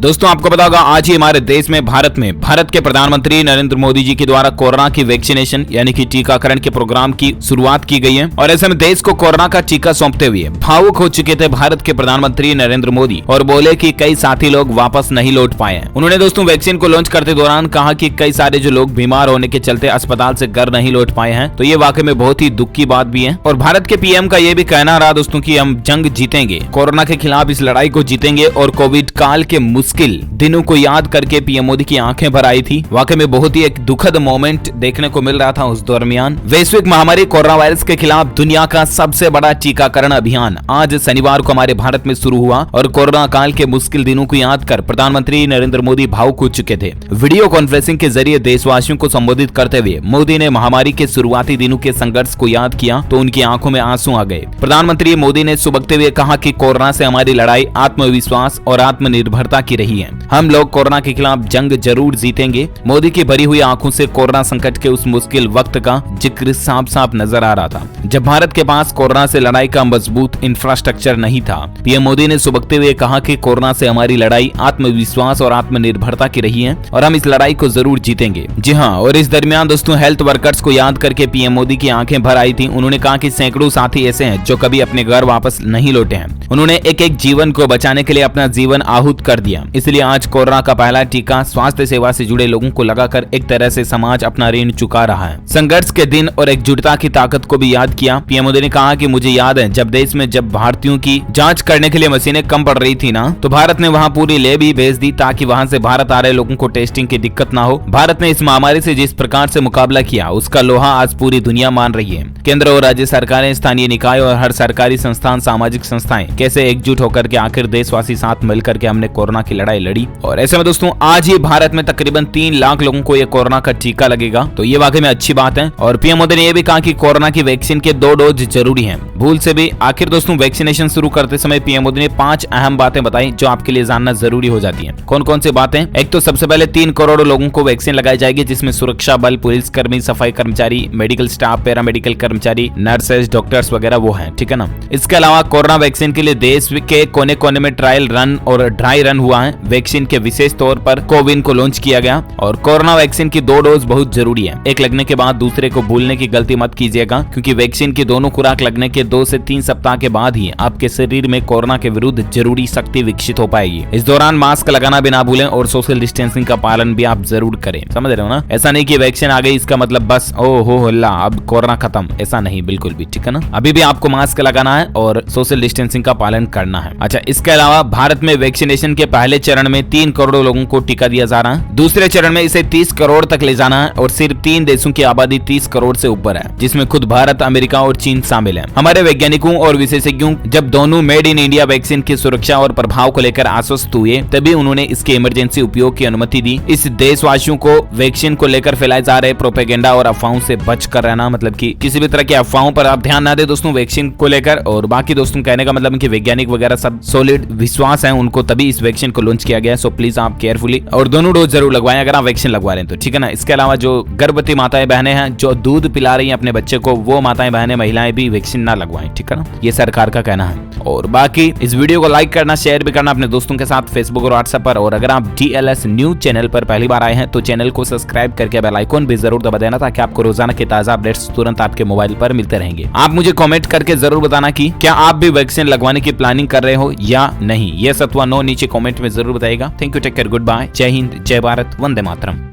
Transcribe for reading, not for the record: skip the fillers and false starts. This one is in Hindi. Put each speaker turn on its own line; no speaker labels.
दोस्तों आपको पता होगा आज ही हमारे देश में भारत के प्रधानमंत्री नरेंद्र मोदी जी के द्वारा कोरोना की वैक्सीनेशन यानी कि टीकाकरण के प्रोग्राम की शुरुआत की गई है और ऐसे में देश को कोरोना का टीका सौंपते हुए भावुक हो चुके थे भारत के प्रधानमंत्री नरेंद्र मोदी और बोले कि कई साथी लोग वापस नहीं लौट पाए हैं। उन्होंने दोस्तों वैक्सीन को लॉन्च करते दौरान कहा कि कई सारे जो लोग बीमार होने के चलते अस्पताल से घर नहीं लौट पाए हैं, तो ये वाकई में बहुत ही दुख की बात भी है। और भारत के पीएम का ये भी कहना रहा दोस्तों कि हम जंग जीतेंगे, कोरोना के खिलाफ इस लड़ाई को जीतेंगे। और कोविड काल के मुश्किल दिनों को याद करके पीएम मोदी की आंखें भर आई थी। वाकई में बहुत ही एक दुखद मोमेंट देखने को मिल रहा था उस दरमियान। वैश्विक महामारी कोरोना वायरस के खिलाफ दुनिया का सबसे बड़ा टीकाकरण अभियान आज शनिवार को हमारे भारत में शुरू हुआ और कोरोना काल के मुश्किल दिनों को याद कर प्रधानमंत्री नरेंद्र मोदी भावुक हो चुके थे। वीडियो कॉन्फ्रेंसिंग के जरिए देशवासियों को संबोधित करते हुए मोदी ने महामारी के शुरुआती दिनों के संघर्ष को याद किया तो उनकी आंखों में आंसू आ गए। प्रधानमंत्री मोदी ने सुबकते हुए कहा कि कोरोना से हमारी लड़ाई आत्मविश्वास और आत्मनिर्भरता की रही है। हम लोग कोरोना के खिलाफ जंग जरूर जीतेंगे। मोदी की भरी हुई आंखों से कोरोना संकट के उस मुश्किल वक्त का जिक्र साफ साफ नजर आ रहा था जब भारत के पास कोरोना से लड़ाई का मजबूत इंफ्रास्ट्रक्चर नहीं था। पीएम मोदी ने सुबकते हुए कहा कि कोरोना से हमारी लड़ाई आत्मविश्वास और आत्मनिर्भरता की रही है और हम इस लड़ाई को जरूर जीतेंगे। जी हाँ, और इस दरमियान दोस्तों हेल्थ वर्कर्स को याद करके पीएम मोदी की आंखें भर आई थी। उन्होंने कहा कि सैकड़ों साथी ऐसे हैं जो कभी अपने घर वापस नहीं लौटे हैं। उन्होंने एक एक जीवन को बचाने के लिए अपना जीवन आहूत कर दिया। इसलिए आज कोरोना का पहला टीका स्वास्थ्य सेवा से जुड़े लोगों को लगाकर एक तरह से समाज अपना ऋण चुका रहा है। संघर्ष के दिन और एकजुटता की ताकत को भी याद किया। पीएम मोदी ने कहा कि मुझे याद है जब देश में जब भारतीयों की जांच करने के लिए मशीनें कम पड़ रही थी ना, तो भारत ने वहां पूरी लैब ही भेज दी ताकि वहां से भारत आ रहे लोगों को टेस्टिंग की दिक्कत ना हो। भारत ने इस महामारी से जिस प्रकार से मुकाबला किया उसका लोहा आज पूरी दुनिया मान रही है। केंद्र और राज्य सरकारें, स्थानीय निकाय और हर सरकारी संस्थान, सामाजिक संस्थाएं कैसे एकजुट होकर के आखिर देशवासी साथ मिलकर के हमने कोरोना की लड़ाई लड़ी। और ऐसे में दोस्तों आज ही भारत में तकरीबन 3 लाख लोगों को ये कोरोना का टीका लगेगा, तो ये वाकई में अच्छी बात है। और पीएम मोदी ने यह भी कहा कि कोरोना की वैक्सीन के 2 डोज जरूरी हैं। भूल से भी आखिर दोस्तों वैक्सीनेशन शुरू करते समय पीएम मोदी ने 5 अहम बातें बताई जो आपके लिए जानना जरूरी हो जाती हैं। कौन कौन सी बातें? एक तो सबसे पहले 3 करोड़ लोगों को वैक्सीन लगाई जाएगी, जिसमें सुरक्षा बल, पुलिस कर्मी, सफाई कर्मचारी, मेडिकल स्टाफ, पैरामेडिकल कर्मचारी, नर्सेज, डॉक्टर्स वगैरह वो हैं, ठीक है ना। इसके अलावा कोरोना वैक्सीन के लिए देश के कोने कोने में ट्रायल रन और ड्राई रन हुआ है। वैक्सीन के विशेष तौर पर कोविन को लॉन्च किया गया। और कोरोना वैक्सीन की 2 डोज बहुत जरूरी है। एक लगने के बाद दूसरे को भूलने की गलती मत कीजिएगा, क्योंकि वैक्सीन की दोनों खुराक लगने के 2 से 3 सप्ताह के बाद ही आपके शरीर में कोरोना के विरुद्ध जरूरी शक्ति विकसित हो पाएगी। इस दौरान मास्क लगाना भी ना भूलें और सोशल डिस्टेंसिंग का पालन भी आप जरूर करें। समझ रहे हो ना? ऐसा नहीं कि वैक्सीन आ गई इसका मतलब बस ओ हो अल्लाह अब कोरोना खत्म, ऐसा नहीं, बिल्कुल भी, ठीक है ना। अभी भी आपको मास्क लगाना है और सोशल डिस्टेंसिंग का पालन करना है। अच्छा, इसके अलावा भारत में वैक्सीनेशन के पहले चरण में 3 करोड़ लोगों को टीका दिया जा रहा है। दूसरे चरण में इसे 30 करोड़ तक ले जाना है और सिर्फ 3 देशों की आबादी 30 करोड़ से ऊपर है, जिसमें खुद भारत, अमेरिका और चीन शामिल है। हमारे वैज्ञानिकों और विशेषज्ञों जब दोनों मेड इन इंडिया वैक्सीन की सुरक्षा और प्रभाव को लेकर आश्वस्त हुए तभी उन्होंने इसके इमरजेंसी उपयोग की अनुमति दी। इस देशवासियों को वैक्सीन को लेकर फैलाए जा रहे प्रोपेगेंडा और अफवाहों से बच कर रहना, मतलब कि किसी भी तरह की अफवाहों पर आप ध्यान ना दे दोस्तों वैक्सीन को लेकर। और बाकी दोस्तों कहने का मतलब कि वैज्ञानिक वगैरह सब सॉलिड विश्वास है उनको, तभी इस वैक्सीन को लॉन्च किया गया। सो प्लीज आप केयरफुली और दोनों डोज जरूर लगवाएं अगर आप वैक्सीन लगवा रहे हैं तो, ठीक है ना। इसके अलावा जो गर्भवती माताएं बहनें हैं जो दूध पिला रही हैं अपने बच्चे को, वो माताएं बहनें महिलाएं भी वैक्सीन ना लगवाएं, ठीक है ना। ये सरकार का कहना है। और बाकी इस वीडियो को लाइक करना, शेयर भी करना अपने दोस्तों के साथ फेसबुक और व्हाट्सएप पर। और अगर आप DLS न्यूज चैनल पर पहली बार आए हैं तो चैनल को सब्सक्राइब करके बेल आइकन भी जरूर दबा देना ताकि आपको रोजाना के ताजा अपडेट्स तुरंत आपके मोबाइल पर मिलते रहेंगे। आप मुझे कमेंट करके जरूर बताना कि क्या आप भी वैक्सीन लगवाने की प्लानिंग कर रहे हो या नहीं। यस अथवा नो नीचे कमेंट में जरूर बताइएगा। Thank you, take care, goodbye, जय हिंद, जय भारत, वंदे मातरम।